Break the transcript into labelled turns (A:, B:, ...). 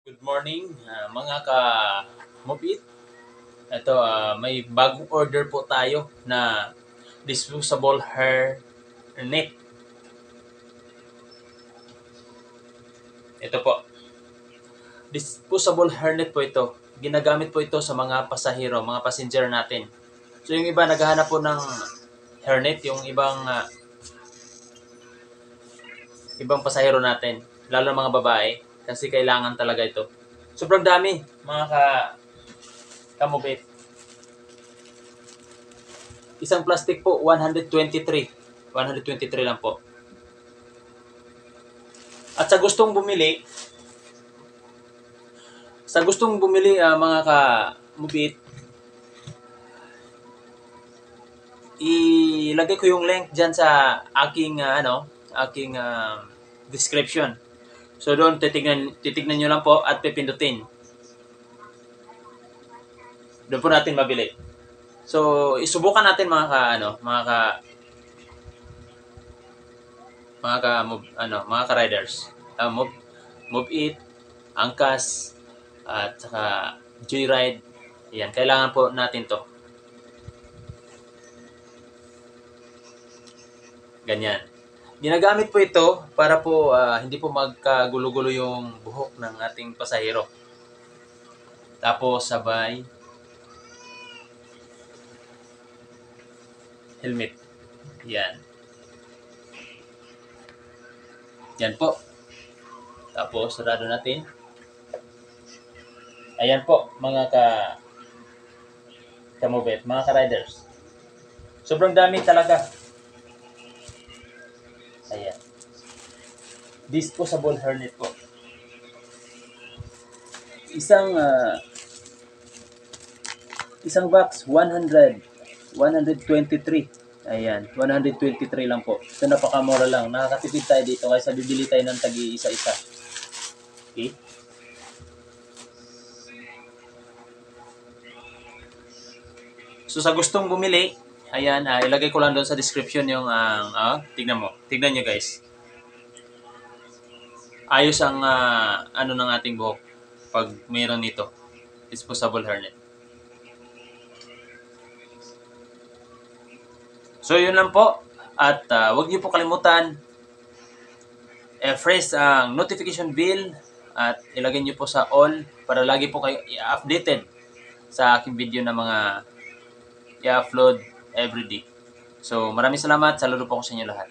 A: Good morning, mga ka-Mobit. Ito, may bagong order po tayo na disposable hair net. Ito po, disposable hairnet po ito. Ginagamit po ito sa mga pasahero, mga passenger natin. So yung iba naghahanap po ng hairnet, yung ibang pasahero natin, lalo na mga babae, kasi kailangan talaga ito. Sobrang dami, mga ka-Mobit. Isang plastic po, 123. 123 lang po. At sa gustong bumili, mga ka-Mubit, ilagay ko yung link diyan sa aking description. So doon titignan niyo lang po at pipindutin. Doon po natin mabili. So isubukan natin mga ka-riders. Move It, Angkas, at saka Joyride. Yan, kailangan po natin to. Ganyan. Ginagamit po ito para po hindi po magkagulo-gulo yung buhok ng ating pasahero. Tapos sabay helmet. Yan. Yan po. Tapos sarado natin. Ayan po, mga ka-Mobit, mga ka-riders. Sobrang dami talaga. Ayan. Disposable hairnet po. Isang box, 123. Ayan, 123 lang po. So napakamura lang. Nakakatipid tayo dito kaysa bibili tayo ng tagi-isa-isa. Okay? So sa gustong bumili, ayan, ilagay ko lang doon sa description yung tignan mo. Tignan nyo guys. Ayos ang ng ating buhok pag mayroon nito. Disposable hairnet. So yun lang po. At huwag niyo po kalimutan press ang notification bell at ilagay niyo po sa all para lagi po kayo i-updated sa aking video na mga i-upload everyday. So maraming salamat. Saludo po ko sa inyo lahat.